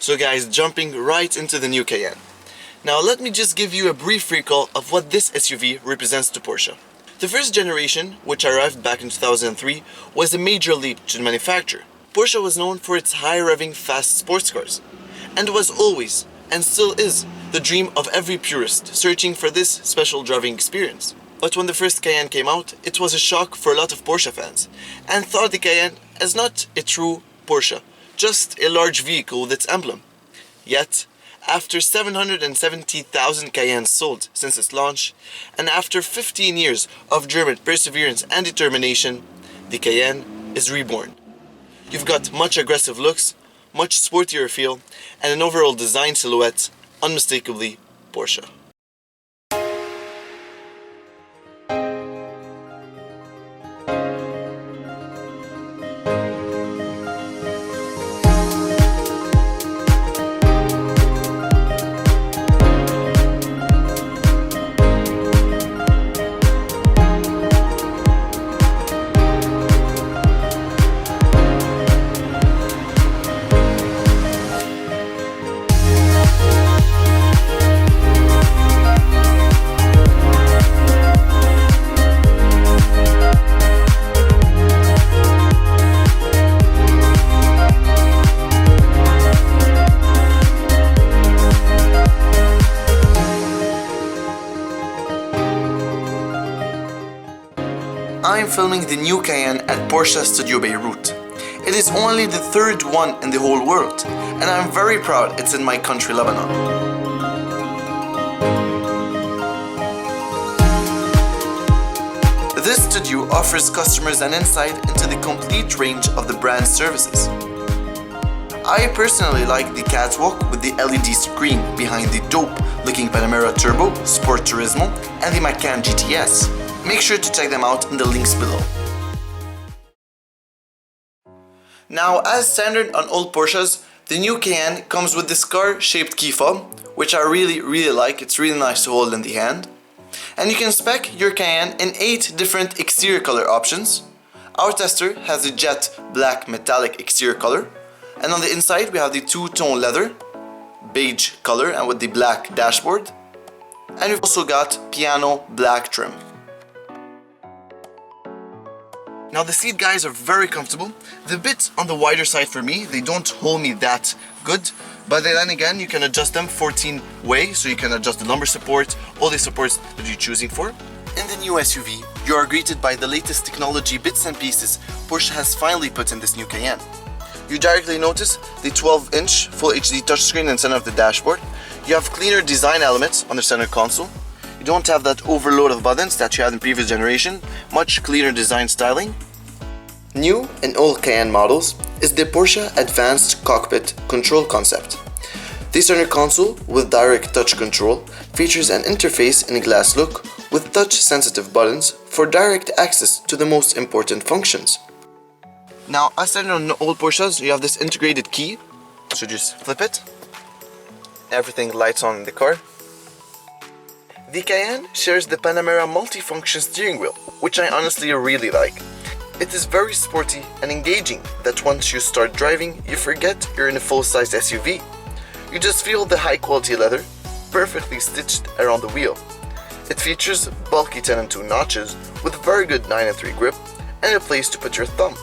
So guys, jumping right into the new Cayenne. Now let me just give you a brief recall of what this SUV represents to Porsche. The first generation, which arrived back in 2003, was a major leap to the manufacturer. Porsche was known for its high-revving fast sports cars, and was always, and still is, the dream of every purist searching for this special driving experience. But when the first Cayenne came out, it was a shock for a lot of Porsche fans, and thought the Cayenne as not a true Porsche, just a large vehicle with its emblem. Yet, after 770,000 Cayennes sold since its launch, and after 15 years of German perseverance and determination, the Cayenne is reborn. You've got much aggressive looks, much sportier feel, and an overall design silhouette unmistakably Porsche. I'm filming the new Cayenne at Porsche Studio Beirut. It is only the third one in the whole world, and I'm very proud it's in my country, Lebanon. This studio offers customers an insight into the complete range of the brand's services. I personally like the catwalk with the LED screen behind the dope-looking Panamera Turbo, Sport Turismo, and the Macan GTS. Make sure to check them out in the links below. Now, as standard on all Porsches, the new Cayenne comes with this car-shaped key fob, which I really like. It's really nice to hold in the hand. And you can spec your Cayenne in 8 different exterior color options. Our tester has the jet black metallic exterior color, and on the inside we have the two-tone leather, beige color and with the black dashboard, and we've also got piano black trim. Now the seat guys are very comfortable. The bit on the wider side for me, they don't hold me that good, but then again you can adjust them 14 way, so you can adjust the lumbar support, all the supports that you're choosing for. In the new SUV, you are greeted by the latest technology bits and pieces Porsche has finally put in this new Cayenne. You directly notice the 12-inch Full HD touchscreen in center of the dashboard. You have cleaner design elements on the center console. You don't have that overload of buttons that you had in previous generation, much cleaner design styling. New in all Cayenne models is the Porsche Advanced Cockpit Control concept. The center console with direct touch control features an interface in a glass look with touch-sensitive buttons for direct access to the most important functions. Now, as standard on all Porsches, you have this integrated key, so just flip it. Everything lights on in the car. The Cayenne shares the Panamera multifunction steering wheel, which I honestly really like. It is very sporty and engaging that once you start driving, you forget you're in a full-size SUV. You just feel the high-quality leather, perfectly stitched around the wheel. It features bulky 10 and 2 notches with very good 9 and 3 grip and a place to put your thumb.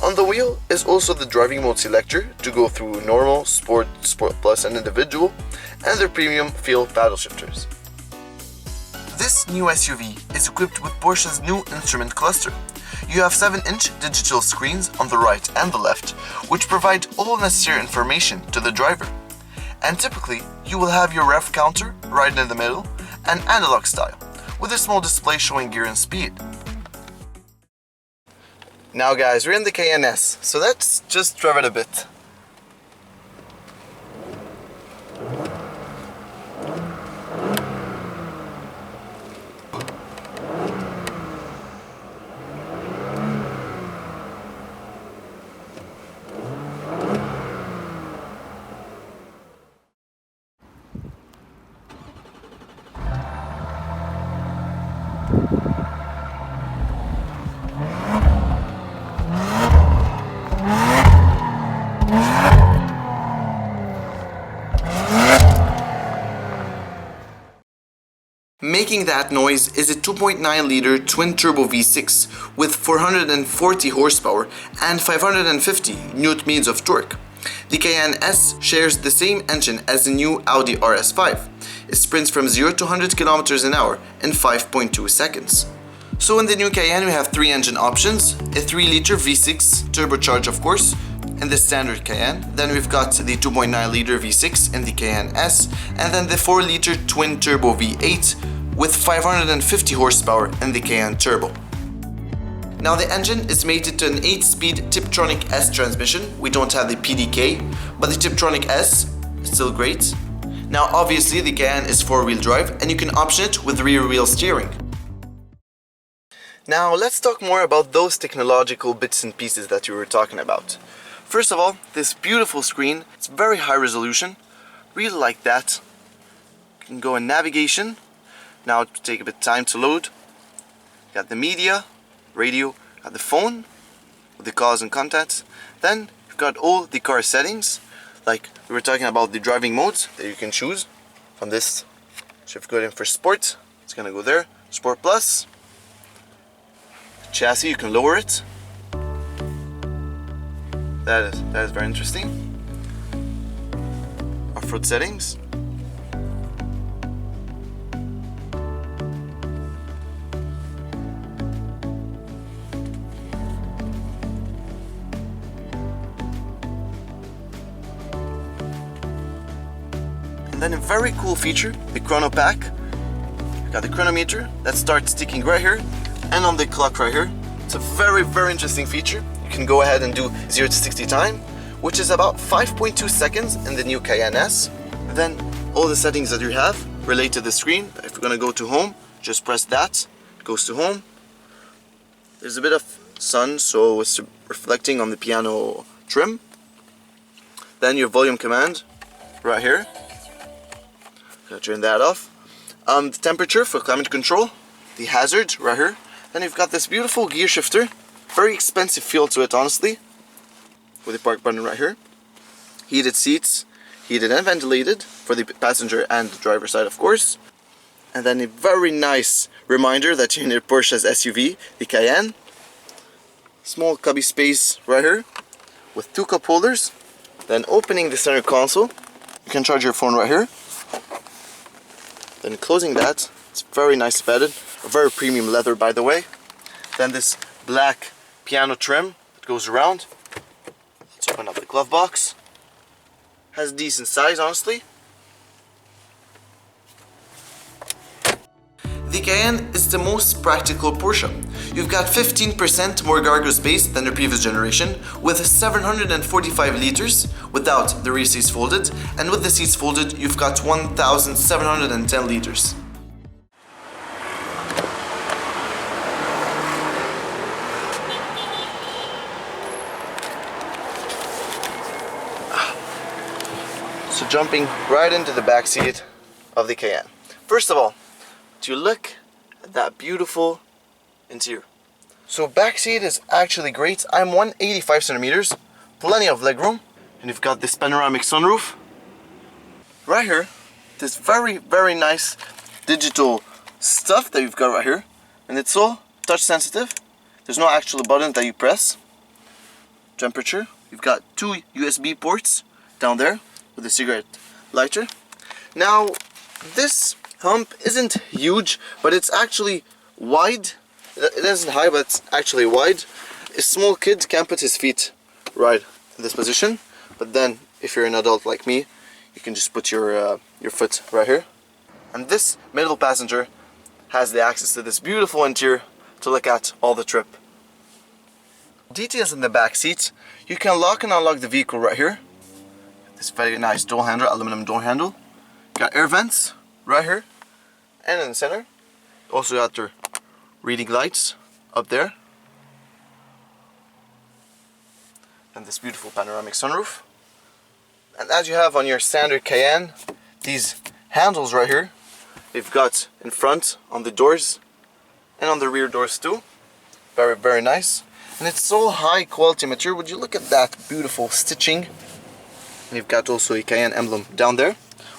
On the wheel is also the driving mode selector to go through normal, sport, sport plus and individual, and the premium feel paddle shifters. This new SUV is equipped with Porsche's new instrument cluster. You have 7-inch digital screens on the right and the left, which provide all necessary information to the driver. And typically, you will have your rev counter right in the middle and analog style, with a small display showing gear and speed. Now guys, we're in the Cayenne S, so let's just drive it a bit. Making that noise is a 2.9 liter twin turbo V6 with 440 horsepower and 550 Newton-meters of torque. The Cayenne S shares the same engine as the new Audi RS5. It sprints from 0 to 100 km an hour in 5.2 seconds. So in the new Cayenne we have three engine options, a 3 liter V6 turbocharged of course, in the standard Cayenne, then we've got the 2.9 liter V6 in the Cayenne S, and then the 4 liter twin turbo V8 with 550 horsepower in the Cayenne Turbo. Now the engine is mated to an 8-speed Tiptronic S transmission. We don't have the PDK, but the Tiptronic S is still great. Now obviously the Cayenne is 4-wheel drive and you can option it with rear wheel steering. Now let's talk more about those technological bits and pieces that you were talking about. First of all, this beautiful screen, it's very high resolution, really like that. You can go in navigation, now it will take a bit of time to load. Got the media, radio, got the phone, with the calls and contacts. Then you've got all the car settings, like we were talking about the driving modes that you can choose from this. So if you go in for Sport, it's gonna go there, Sport Plus. Chassis, you can lower it. That is very interesting. Off-road settings. And then a very cool feature, the chrono pack. You got the chronometer that starts ticking right here and on the clock right here. It's a very interesting feature. You can go ahead and do 0 to 60 time, which is about 5.2 seconds in the new Cayenne S. Then all the settings that you have relate to the screen. If you're gonna go to home, just press that, it goes to home. There's a bit of sun, so it's reflecting on the piano trim. Then your volume command right here. Gonna turn that off. The temperature for climate control, the hazard right here. Then you've got this beautiful gear shifter. Very expensive feel to it, honestly, with the park button right here. Heated seats, heated and ventilated for the passenger and the driver side, of course. And then a very nice reminder that you're in Porsche's SUV, the Cayenne. Small cubby space right here with 2 cup holders. Then opening the center console, you can charge your phone right here. Then closing that, it's very nice padded, a very premium leather by the way. Then this black piano trim that goes around. Let's open up the glove box. Has decent size, honestly. The Cayenne is the most practical Porsche. You've got 15% more cargo space than the previous generation, with 745 liters without the rear seats folded, and with the seats folded you've got 1710 liters. So jumping right into the back seat of the Cayenne. First of all, do you look at that beautiful interior? So back seat is actually great. I'm 185 centimeters, plenty of legroom, and you've got this panoramic sunroof. Right here, this very nice digital stuff that you've got right here, and it's all touch sensitive. There's no actual button that you press. Temperature, you've got 2 USB ports down there with a cigarette lighter. Now this hump isn't huge, but it's actually wide. It isn't high, but it's actually wide. A small kid can put his feet right in this position, but then if you're an adult like me, you can just put your foot right here. And this middle passenger has the access to this beautiful interior to look at all the trip. Details in the back seat, you can lock and unlock the vehicle right here. This very nice door handle, aluminum door handle. Got air vents right here and in the center. Also got your reading lights up there. And this beautiful panoramic sunroof. And as you have on your standard Cayenne, these handles right here, they've got in front on the doors and on the rear doors too. Very nice. And it's so high quality material. Would you look at that beautiful stitching? And you've got also a Cayenne emblem down there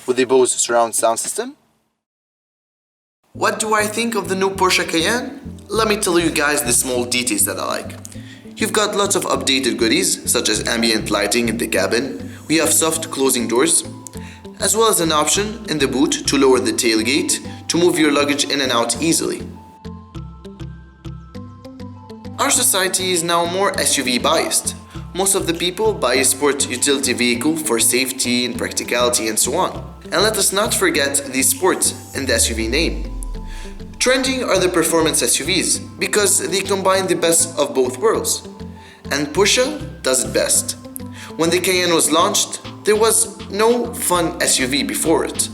with the Bose surround sound system. What do I think of the new Porsche Cayenne? Let me tell you guys the small details that I like. You've got lots of updated goodies, such as ambient lighting in the cabin. We have soft closing doors, as well as an option in the boot to lower the tailgate to move your luggage in and out easily. Our society is now more SUV biased. Most of the people buy a sport utility vehicle for safety and practicality and so on. And let us not forget the sport in the SUV name. Trending are the performance SUVs because they combine the best of both worlds. And Porsche does it best. When the Cayenne was launched, there was no fun SUV before it.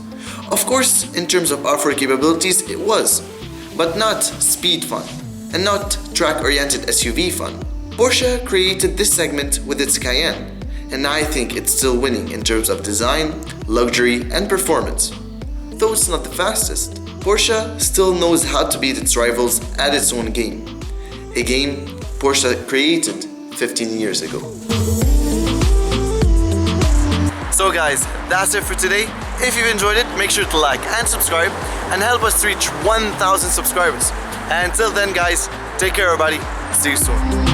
Of course, in terms of off-road capabilities, it was, but not speed fun, and not track-oriented SUV fun. Porsche created this segment with its Cayenne, and I think it's still winning in terms of design, luxury, and performance. Though it's not the fastest, Porsche still knows how to beat its rivals at its own game. A game Porsche created 15 years ago. So guys, that's it for today. If you've enjoyed it, make sure to like and subscribe and help us reach 1,000 subscribers. And until then guys, take care everybody. See you soon.